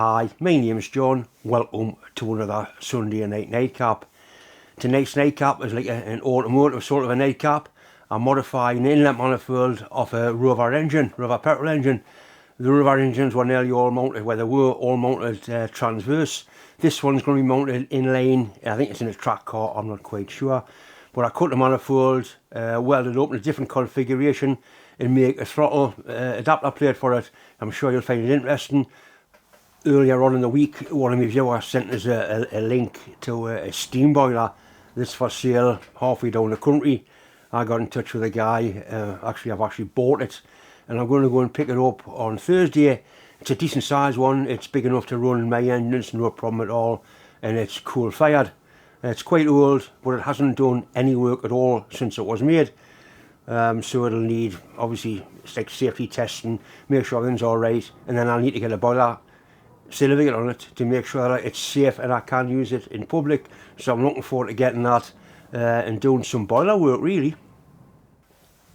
Hi, my name is John. Welcome to another Sunday night nightcap. Tonight's nightcap is like an automotive sort of a nightcap. I'm modifying an inlet manifold of a Rover engine, Rover petrol engine. The Rover engines were nearly all mounted, where they were all mounted transverse. This one's going to be mounted in line. I think it's in a track car, I'm not quite sure. But I cut the manifold, welded up in a different configuration and make a throttle adapter plate for it. I'm sure you'll find it interesting. Earlier on in the week, one of my viewers sent us a link to a steam boiler that's for sale halfway down the country. I got in touch with a guy, I've actually bought it, and I'm going to go and pick it up on Thursday. It's a decent sized one, it's big enough to run my engines, no problem at all, and it's coal fired. It's quite old, but it hasn't done any work at all since it was made. So it'll need, obviously, it's like safety testing, make sure everything's alright, and then I'll need to get a boiler certificate on it to make sure that it's safe and I can use it in public. So I'm looking forward to getting that and doing some boiler work really.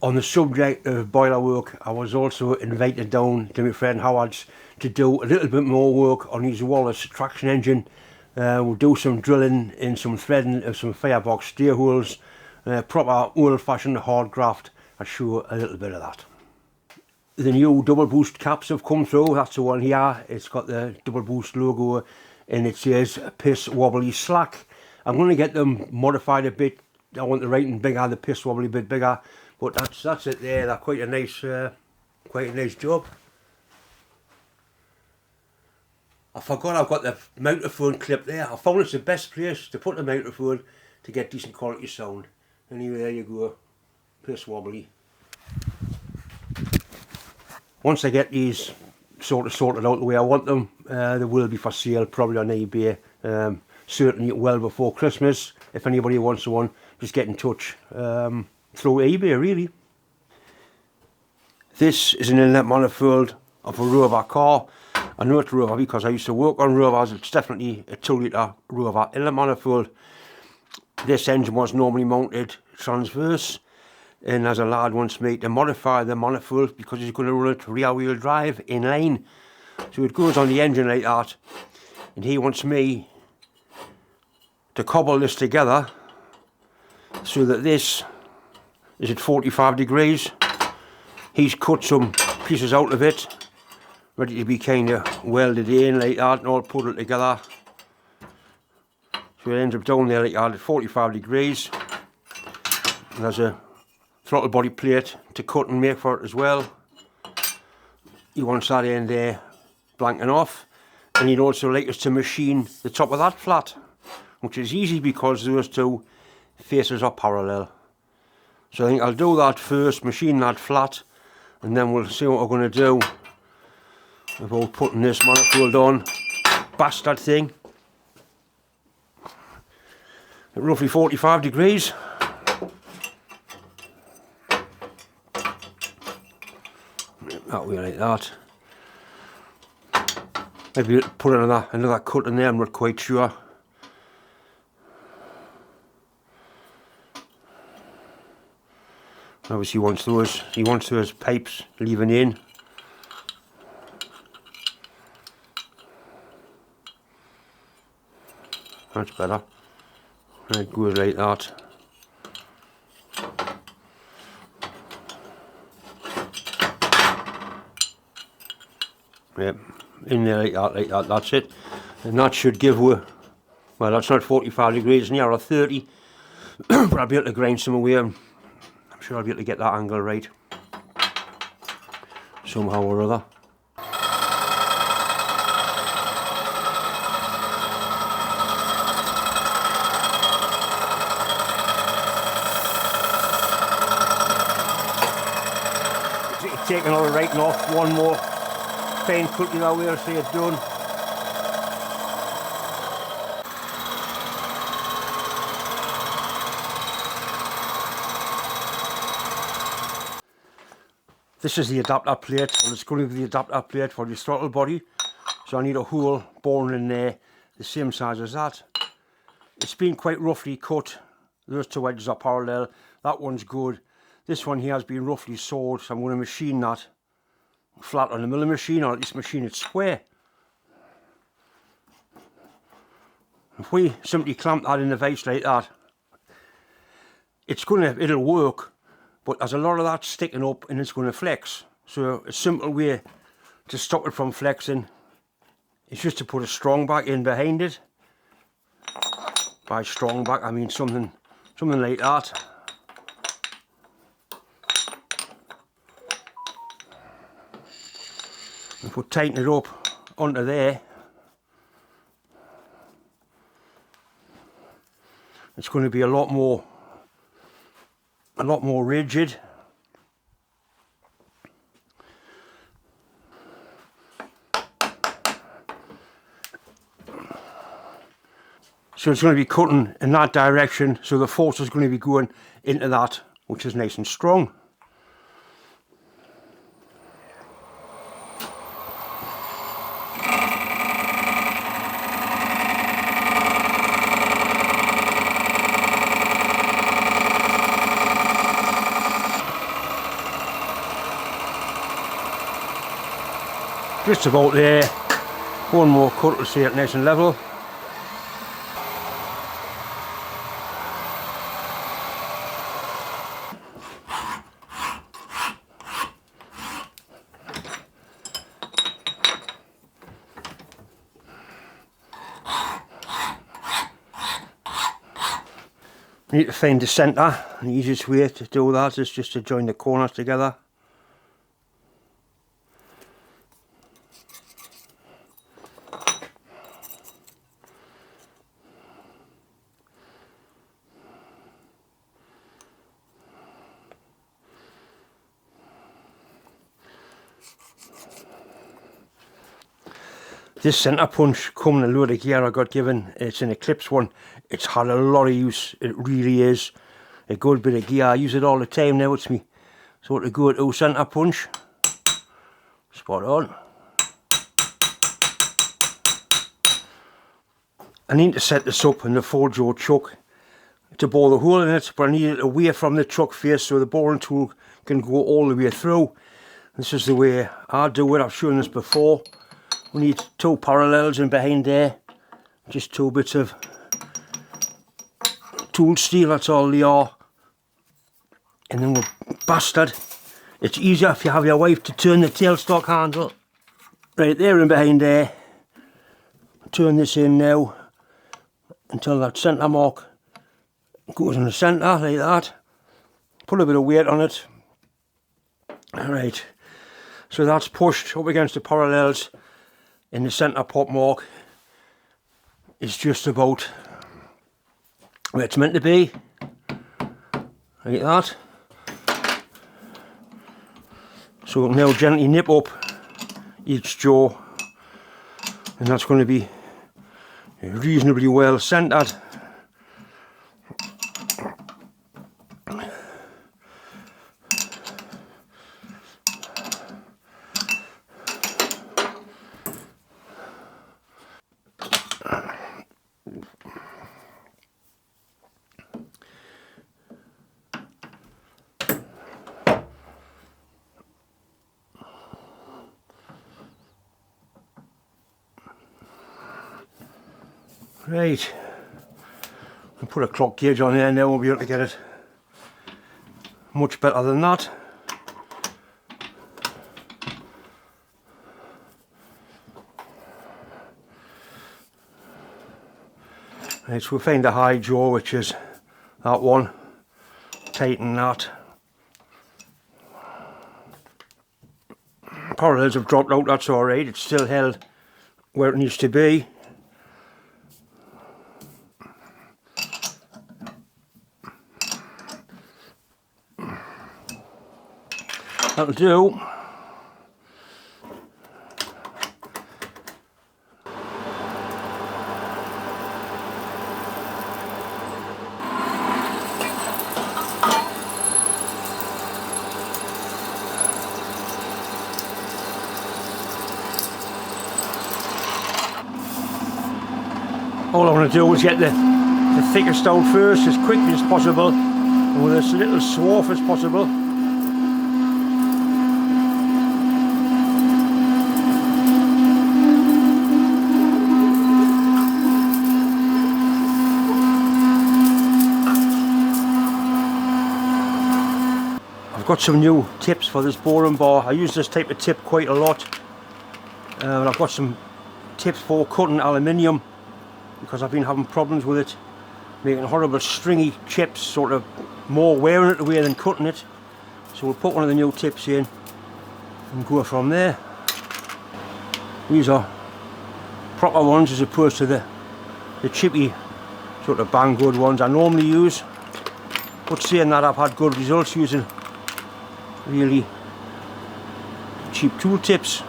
On the subject of boiler work, I was also invited down to my friend Howard's to do a little bit more work on his Wallace traction engine. We'll do some drilling and some threading of some firebox steer holes, proper old-fashioned hard graft. I'll show a little bit of that. The new double boost caps have come through. That's the one here. It's got the double boost logo and it says piss wobbly slack. I'm going to get them modified a bit. I want the writing bigger, the piss wobbly a bit bigger, but that's it there. They're quite a nice job. I forgot I've got the microphone clip there. I found it's the best place to put the microphone to get decent quality sound. Anyway, there you go. Piss wobbly. Once I get these sorted out the way I want them, they will be for sale probably on eBay, certainly well before Christmas. If anybody wants one, just get in touch through eBay really. This is an inlet manifold of a Rover car. I know it's Rover because I used to work on Rovers. It's definitely a 2 litre Rover inlet manifold. This engine was normally mounted transverse. And as a lad wants me to modify the manifold because he's going to run it rear wheel drive in line. So it goes on the engine like that. And he wants me to cobble this together so that this is at 45 degrees. He's cut some pieces out of it, ready to be kind of welded in like that and all put it together. So it ends up down there like that at 45 degrees. And there's a throttle body plate to cut and make for it as well. He wants that in there blanking off, and he'd also like us to machine the top of that flat, which is easy because those two faces are parallel. So I think I'll do that first, machine that flat, and then we'll see what we're going to do about putting this manifold on. Bastard thing at roughly 45 degrees. That way like that. Maybe put another cut in there, I'm not quite sure. Obviously he wants those pipes leaving in. That's better. And it goes like that. Yep, in there like that, that's it. And that should give, well that's not 45 degrees, nearer 30, but I'll be able to grind some away and I'm sure I'll be able to get that angle right, somehow or other. It's taking all the writing off, one more fine cut that way, I'll see it done. This is the adapter plate, and it's going to be the adapter plate for the throttle body. So I need a hole boring in there, the same size as that. It's been quite roughly cut. Those two edges are parallel. That one's good. This one here has been roughly sawed, so I'm going to machine that flat on the milling machine, or at least machine it square. If we simply clamp that in the vise like that, it'll work, but there's a lot of that sticking up and it's going to flex. So a simple way to stop it from flexing is just to put a strong back in behind it. By strong back I mean something like that. If we tighten it up onto there, it's going to be a lot more rigid. So it's going to be cutting in that direction, so the force is going to be going into that, which is nice and strong. Just about there. One more cut to see it nice and level. You need to find the centre. The easiest way to do that is just to join the corners together. This centre punch coming a load of gear I got given, it's an Eclipse one. It's had a lot of use, it really is. A good bit of gear, I use it all the time now, it's me. So to go to centre punch, spot on. I need to set this up in the 4-jaw chuck to bore the hole in it, but I need it away from the chuck face so the boring tool can go all the way through. This is the way I do it, I've shown this before. We need 2 parallels in behind there, just 2 bits of tool steel, that's all they are. And then we'll bastard. It's easier if you have your wife to turn the tailstock handle. Right there and behind there. Turn this in now until that centre mark goes in the centre like that. Put a bit of weight on it. Alright, so that's pushed up against the parallels. In the centre pop mark is just about where it's meant to be, like that. So we'll now gently nip up each jaw, and that's going to be reasonably well centred. Right, I'll put a clock gauge on there now, we'll be able to get it much better than that. Right, so we'll find the high jaw, which is that one, tighten that. Parallels have dropped out, that's alright, it's still held where it needs to be. That'll do. All I want to do is get the thickest out first as quickly as possible and with as little swarf as possible. got some new tips for this boring bar. I use this type of tip quite a lot. And I've got some tips for cutting aluminium because I've been having problems with it, making horrible stringy chips, sort of more wearing it away than cutting it. So we'll put one of the new tips in and go from there. These are proper ones as opposed to the chippy sort of bang good ones I normally use. But saying that, I've had good results using really cheap tool tips.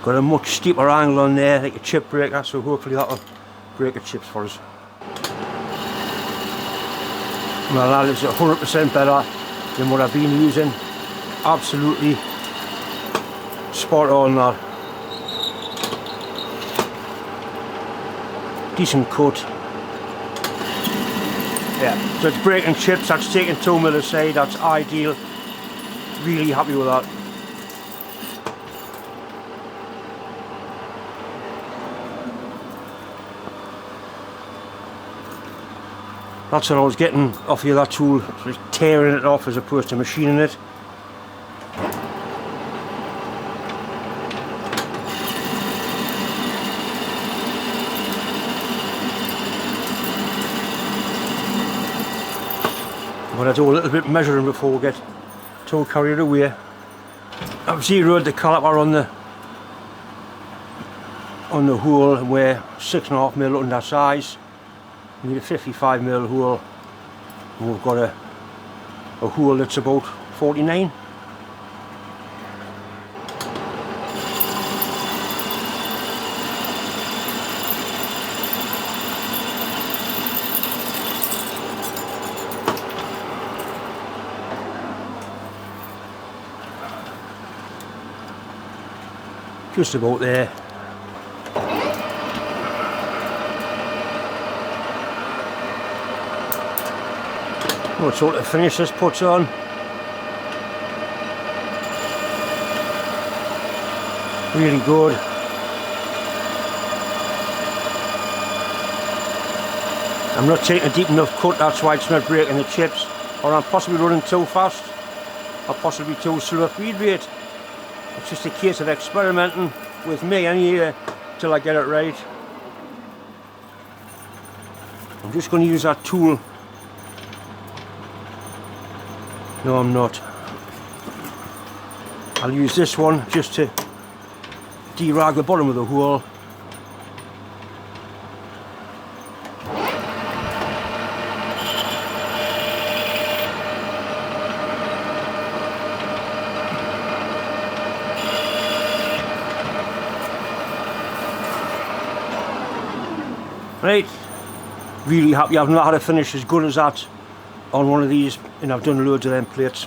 Got a much steeper angle on there, like a chip breaker, so hopefully that'll break the chips for us. Well, that is 100% better than what I've been using. Absolutely spot on that. Decent cut. Yeah, so it's breaking chips, that's taking 2 mil aside, that's ideal. Really happy with that. That's what I was getting off the other tool, just tearing it off as opposed to machining it. I'm going to do a little bit measuring before we get too carried away. I've zeroed the caliper on the hole, and we're 6.5 mil under size. We need a 55 mil hole, and we've got a hole that's about 49. Just about there. What sort of finish this puts on. Really good. I'm not taking a deep enough cut, that's why it's not breaking the chips. Or I'm possibly running too fast, or possibly too slow feed rate. It's just a case of experimenting with me anyway till I get it right. I'm just going to use that tool. No, I'm not. I'll use this one just to derag the bottom of the hole. Right, really happy. I've not had a finish as good as that on one of these, and I've done loads of them plates.